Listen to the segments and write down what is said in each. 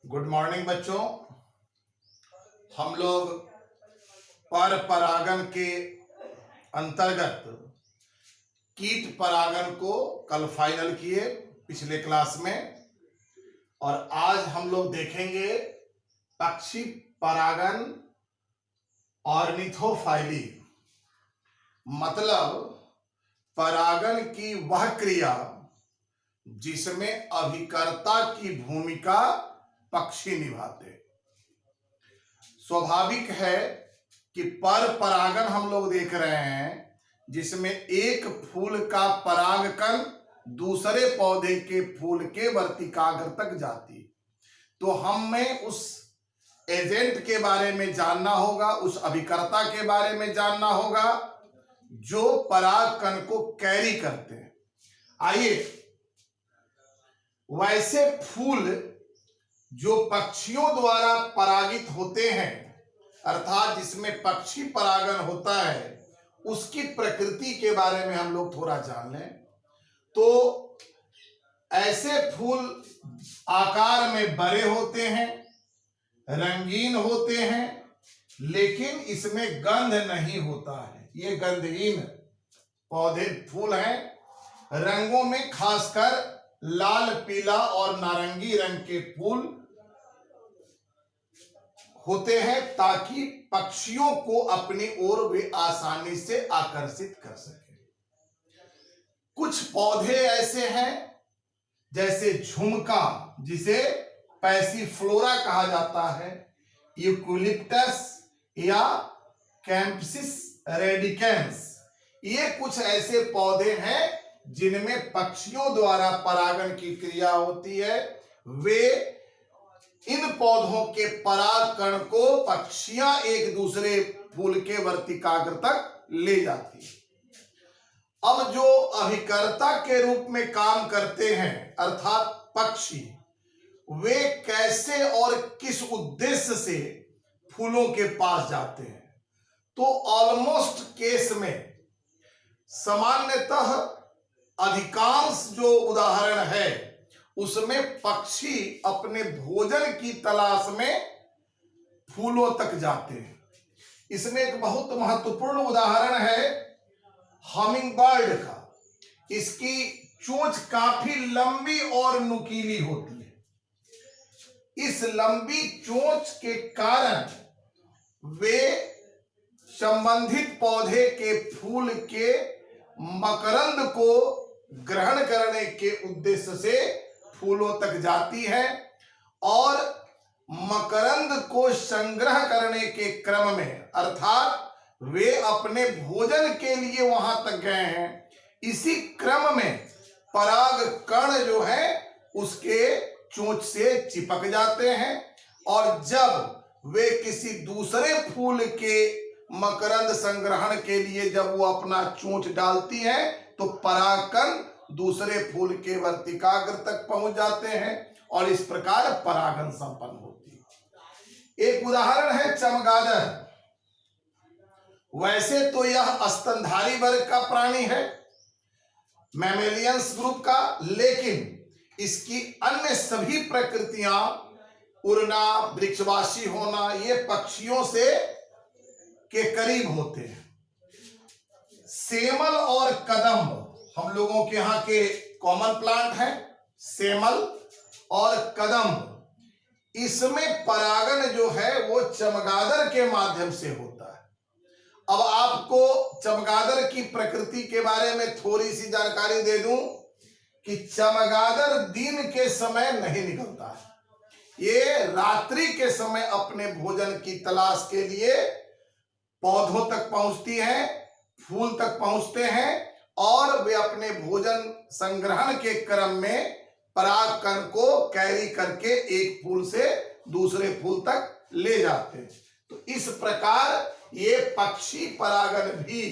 Good morning बच्चों। हम लोग पर परागन के अंतर्गत कीट परागन को कल फाइनल किए पिछले क्लास में, और आज हम लोग देखेंगे पक्षी परागन ऑर्निथोफाइली, मतलब परागन की वह क्रिया जिसमें अभिकर्ता की भूमिका पक्षी निभाते। स्वाभाविक है कि पर परागन हम लोग देख रहे हैं जिसमें एक फूल का परागकण दूसरे पौधे के फूल के वर्तिकाग्र तक जाती, तो हमें उस एजेंट के बारे में जानना होगा, उस अभिकर्ता के बारे में जानना होगा जो परागकण को कैरी करते हैं। आइए, वैसे फूल जो पक्षियों द्वारा परागित होते हैं, अर्थात जिसमें पक्षी परागन होता है, उसकी प्रकृति के बारे में हम लोग थोड़ा जान लें। तो ऐसे फूल आकार में बड़े होते हैं, रंगीन होते हैं, लेकिन इसमें गंध नहीं होता है। ये गंधहीन पौधे फूल हैं। रंगों में खासकर लाल, पीला और नारंगी रंग के फूल होते हैं ताकि पक्षियों को अपनी ओर वे आसानी से आकर्षित कर सके। कुछ पौधे ऐसे हैं जैसे झुमका, जिसे पैसिफ्लोरा कहा जाता है, यूकेलिप्टस या कैम्पसिस रेडिकेंस, ये कुछ ऐसे पौधे हैं जिनमें पक्षियों द्वारा परागन की क्रिया होती है। वे इन पौधों के परागकण को पक्षियां एक दूसरे फूल के वर्तिकाग्र तक ले जाती है। अब जो अभिकर्ता के रूप में काम करते हैं अर्थात पक्षी, वे कैसे और किस उद्देश्य से फूलों के पास जाते हैं? तो ऑलमोस्ट केस में सामान्यतः अधिकांश जो उदाहरण है उसमें पक्षी अपने भोजन की तलाश में फूलों तक जाते हैं। इसमें एक बहुत महत्वपूर्ण उदाहरण है हमिंग बर्ड का। इसकी चोंच काफी लंबी और नुकीली होती है। इस लंबी चोंच के कारण वे संबंधित पौधे के फूल के मकरंद को ग्रहण करने के उद्देश्य से फूलों तक जाती है, और मकरंद को संग्रह करने के क्रम में, अर्थात वे अपने भोजन के लिए वहां तक गए हैं, इसी क्रम में पराग कण जो है उसके चोंच से चिपक जाते हैं, और जब वे किसी दूसरे फूल के मकरंद संग्रहण के लिए जब वो अपना चोंच डालती है तो परागकण दूसरे फूल के वर्तिकाग्र तक पहुंच जाते हैं और इस प्रकार परागन संपन्न होती है। एक उदाहरण है चमगादड़। वैसे तो यह स्तनधारी वर्ग का प्राणी है, मैमेलियंस ग्रुप का, लेकिन इसकी अन्य सभी प्रकृतियां, उड़ना, वृक्षवासी होना, ये पक्षियों से के करीब होते हैं। सेमल और कदम्ब हम लोगों के यहाँ के कॉमन प्लांट हैं, सेमल और कदम्ब। इसमें परागन जो है वो चमगादड़ के माध्यम से होता है। अब आपको चमगादड़ की प्रकृति के बारे में थोड़ी सी जानकारी दे दूं कि चमगादड़ दिन के समय नहीं निकलता है। ये रात्रि के समय अपने भोजन की तलाश के लिए पौधों तक पहुंचती हैं, फूल तक पहुंचते हैं, और वे अपने भोजन संग्रहण के क्रम में परागकण को कैरी करके एक फूल से दूसरे फूल तक ले जाते हैं। तो इस प्रकार ये पक्षी परागन भी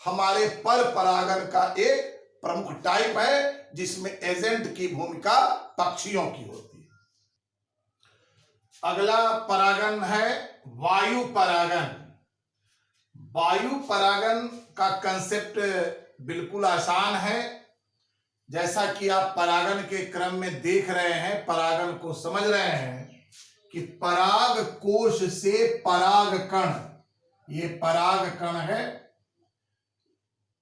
हमारे पर परागन का एक प्रमुख टाइप है जिसमें एजेंट की भूमिका पक्षियों की होती है। अगला परागन है वायु परागन। वायु परागन का कंसेप्ट बिल्कुल आसान है। जैसा कि आप परागन के क्रम में देख रहे हैं, परागन को समझ रहे हैं कि पराग कोश से पराग कण, ये पराग कण है,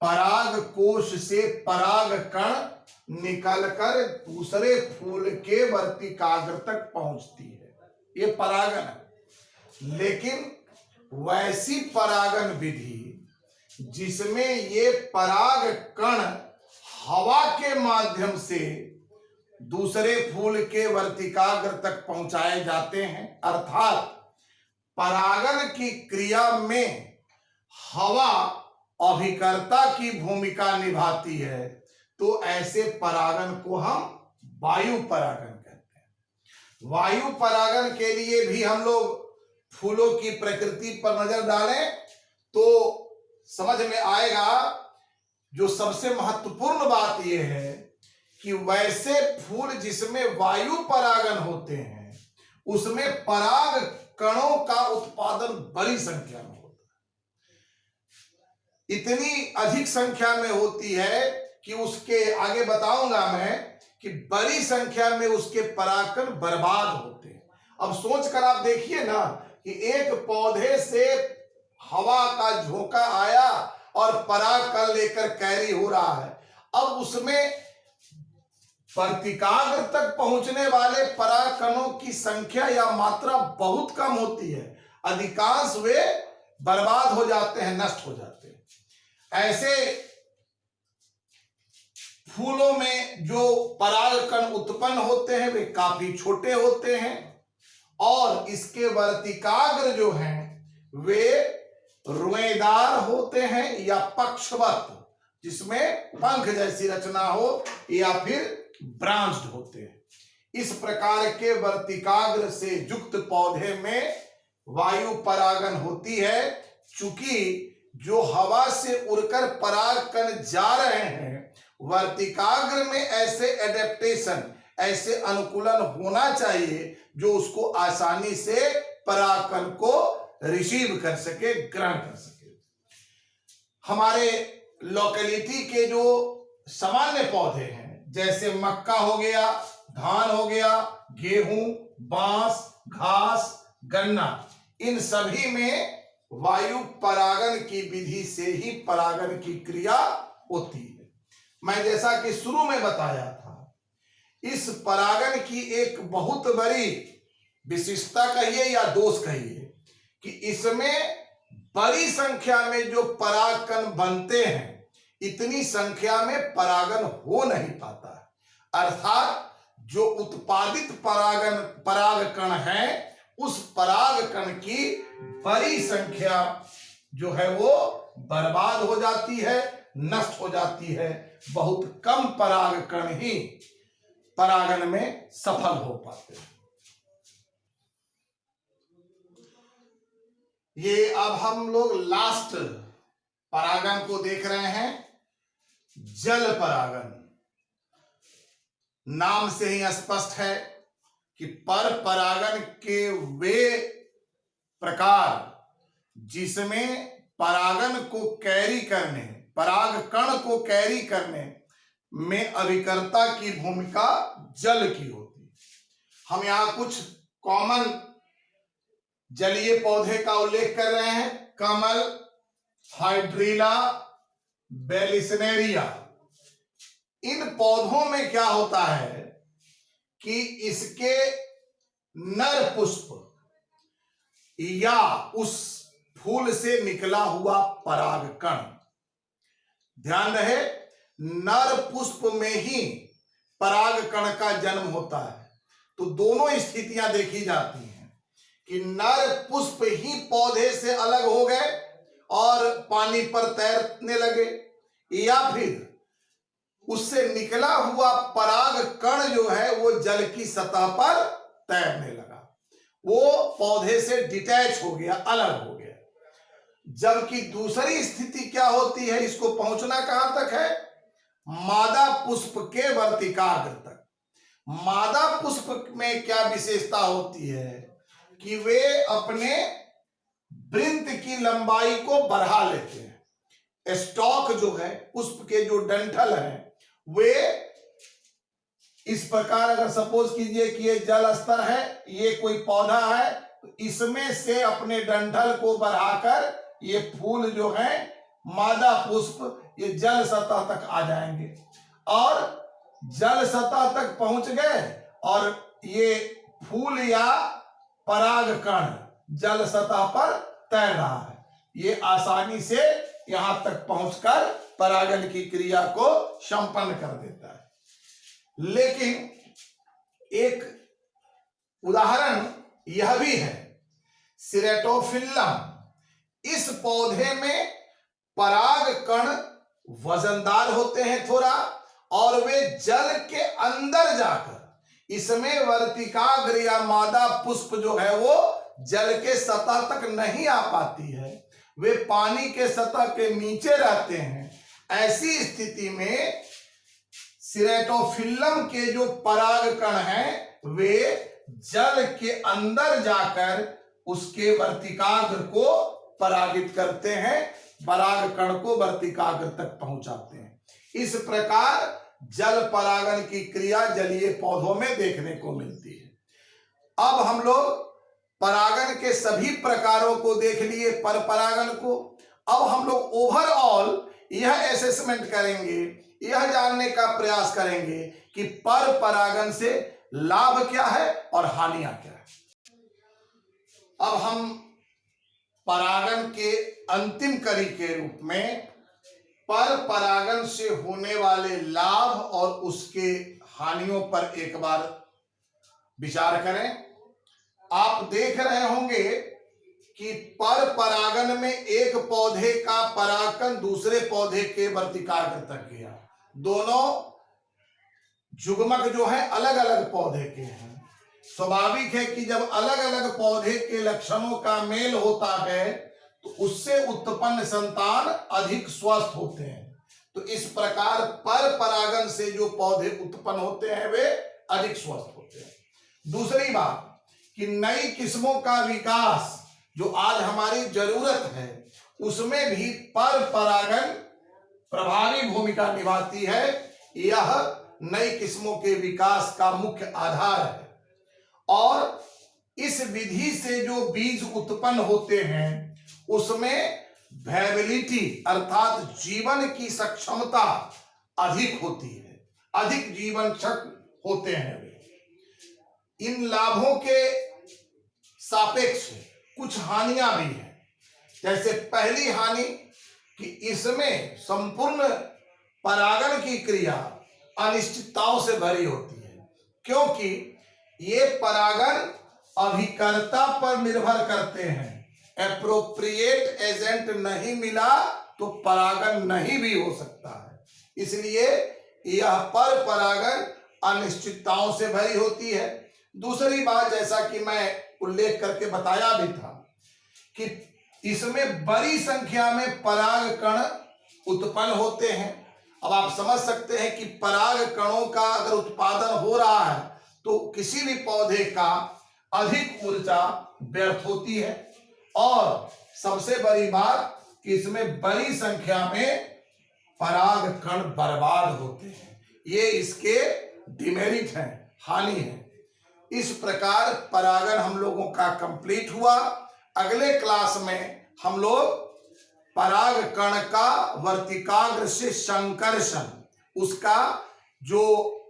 पराग कोश से पराग कण निकलकर दूसरे फूल के वर्तिकाग्र तक पहुंचती है, ये परागन है। लेकिन वैसी परागन विधि जिसमें ये पराग कण हवा के माध्यम से दूसरे फूल के वर्तिकाग्र तक पहुंचाए जाते हैं, अर्थात परागन की क्रिया में हवा अभिकर्ता की भूमिका निभाती है, तो ऐसे परागन को हम वायु परागन कहते हैं। वायु परागन के लिए भी हम लोग फूलों की प्रकृति पर नजर डालें तो समझ में आएगा। जो सबसे महत्वपूर्ण बात यह है कि वैसे फूल जिसमें वायु परागन होते हैं उसमें पराग कणों का उत्पादन बड़ी संख्या में होता है, इतनी अधिक संख्या में होती है कि उसके आगे बताऊंगा मैं कि बड़ी संख्या में उसके परागकण बर्बाद होते हैं। अब सोच कर आप देखिए ना कि एक पौधे से हवा का झोंका आया और परागकण लेकर कैरी हो रहा है, अब उसमें वर्तिकाग्र तक पहुंचने वाले परागकणों की संख्या या मात्रा बहुत कम होती है, अधिकांश वे बर्बाद हो जाते हैं, नष्ट हो जाते हैं। ऐसे फूलों में जो परागकण उत्पन्न होते हैं वे काफी छोटे होते हैं और इसके वर्तिकाग्र जो हैं वे रुएदार होते हैं या पक्षवत, जिसमें पंख जैसी रचना हो, या फिर ब्रांच्ड होते हैं। इस प्रकार के वर्तिकाग्र से युक्त पौधे में वायु परागन होती है। चूंकि जो हवा से उड़कर परागकण जा रहे हैं, वर्तिकाग्र में ऐसे एडेप्टेशन, ऐसे अनुकूलन होना चाहिए जो उसको आसानी से परागकण को रिसीव कर सके, ग्रहण कर सके। हमारे लोकेलिटी के जो सामान्य पौधे हैं जैसे मक्का हो गया, धान हो गया, गेहूं, बांस, घास, गन्ना, इन सभी में वायु परागन की विधि से ही परागन की क्रिया होती है। मैं जैसा कि शुरू में बताया था, इस परागन की एक बहुत बड़ी विशिष्टता कहिए या दोष कहिए कि इसमें बड़ी संख्या में जो परागकण बनते हैं, इतनी संख्या में परागन हो नहीं पाता है। अर्थात जो उत्पादित परागकण है उस परागकण की बड़ी संख्या जो है वो बर्बाद हो जाती है, नष्ट हो जाती है। बहुत कम परागकण ही परागन में सफल हो पाते हैं। ये अब हम लोग लास्ट परागन को देख रहे हैं, जल परागन। नाम से ही स्पष्ट है कि पर परागन के वे प्रकार जिसमें परागन को कैरी करने, परागकण को कैरी करने में अभिकर्ता की भूमिका जल की होती है। हम यहां कुछ कॉमन जलीय पौधे का उल्लेख कर रहे हैं। कमल, हाइड्रीला, बेलिसनेरिया। इन पौधों में क्या होता है कि इसके नर पुष्प या उस फूल से निकला हुआ परागकण, ध्यान रहे, नर पुष्प में ही परागकण का जन्म होता है। तो दोनों स्थितियां देखी जाती हैं कि नर पुष्प ही पौधे से अलग हो गए और पानी पर तैरने लगे, या फिर उससे निकला हुआ परागकण जो है वो जल की सतह पर तैरने लगा, वो पौधे से डिटैच हो गया, अलग हो गया। जबकि दूसरी स्थिति क्या होती है, इसको पहुंचना कहां तक है, मादा पुष्प के वर्तिकाग्र तक। मादा पुष्प में क्या विशेषता होती है कि वे अपने वृंत की लंबाई को बढ़ा लेते हैं। स्टॉक जो है, पुष्प के जो डंठल हैं, वे इस प्रकार अगर सपोज कीजिए कि ये जल स्तर है, ये कोई पौधा है, तो इसमें से अपने डंठल को बढ़ाकर ये फूल जो है मादा पुष्प ये जल सतह तक आ जाएंगे और जल सतह तक पहुंच गए और ये फूल या पराग कण जल सतह पर तैर रहा है। ये आसानी से यहां तक पहुंचकर परागन की क्रिया को संपन्न कर देता है। लेकिन एक उदाहरण यह भी है, सिरेटोफिल्लम, इस पौधे में पराग कण वजनदार होते हैं थोड़ा, और वे जल के अंदर जाकर इसमें वर्तिकाग्र या मादा पुष्प जो है वो जल के सतह तक नहीं आ पाती है, वे पानी के सतह के नीचे रहते हैं। ऐसी स्थिति में सिरेटोफिल्लम के जो पराग कण हैं वे जल के अंदर जाकर उसके वर्तिकाग्र को परागित करते हैं, पराग कण को वर्तिकाग्र तक पहुंचाते हैं। इस प्रकार जल परागन की क्रिया जलीय पौधों में देखने को मिलती है। अब हम लोग परागन के सभी प्रकारों को देख लिए, पर परागन को। अब हम लोग ओवरऑल यह असेसमेंट करेंगे, यह जानने का प्रयास करेंगे कि पर परागन से लाभ क्या है और हानियां क्या है। अब हम परागन के अंतिम कड़ी के रूप में पर परागन से होने वाले लाभ और उसके हानियों पर एक बार विचार करें। आप देख रहे होंगे कि पर परागन में एक पौधे का परागण दूसरे पौधे के वर्तिकाग्र तक गया। दोनों जुग्मक जो है अलग अलग पौधे के हैं। स्वाभाविक है कि जब अलग अलग पौधे के लक्षणों का मेल होता है तो उससे उत्पन्न संतान अधिक स्वस्थ होते हैं। तो इस प्रकार पर परागन से जो पौधे उत्पन्न होते हैं वे अधिक स्वस्थ होते हैं। दूसरी बात कि नई किस्मों का विकास जो आज हमारी जरूरत है उसमें भी पर परागन प्रभावी भूमिका निभाती है। यह नई किस्मों के विकास का मुख्य आधार है और इस विधि से जो बीज उत्पन्न होते हैं उसमें वायबिलिटी अर्थात जीवन की सक्षमता अधिक होती है, अधिक जीवनक्षम होते हैं वे। इन लाभों के सापेक्ष कुछ हानियां भी हैं। जैसे पहली हानि कि इसमें संपूर्ण परागन की क्रिया अनिश्चितताओं से भरी होती है, क्योंकि ये परागन अभिकर्ता पर निर्भर करते हैं। एप्रोप्रिएट एजेंट नहीं मिला तो परागन नहीं भी हो सकता है। इसलिए यह पर परागन अनिश्चितताओं से भरी होती है। दूसरी बात, जैसा कि मैं उल्लेख करके बताया भी था कि इसमें बड़ी संख्या में पराग कण उत्पन्न होते हैं। अब आप समझ सकते हैं कि पराग कणों का अगर उत्पादन हो रहा है तो किसी भी पौधे का अधिक ऊर्जा व्यर्थ होती है और सबसे बड़ी बात कि इसमें बड़ी संख्या में पराग कण बर्बाद होते हैं। ये इसके डिमेरिट हैं, हानि है। इस प्रकार परागन हम लोगों का कंप्लीट हुआ। अगले क्लास में हम लोग पराग कण का वर्तिकाग्र से संकर्षण, उसका जो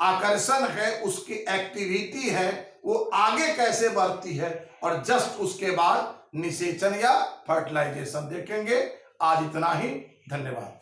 आकर्षण है, उसकी एक्टिविटी है वो आगे कैसे बढ़ती है और जस्ट उसके बाद निषेचन या फर्टिलाइजेशन देखेंगे। आज इतना ही, धन्यवाद।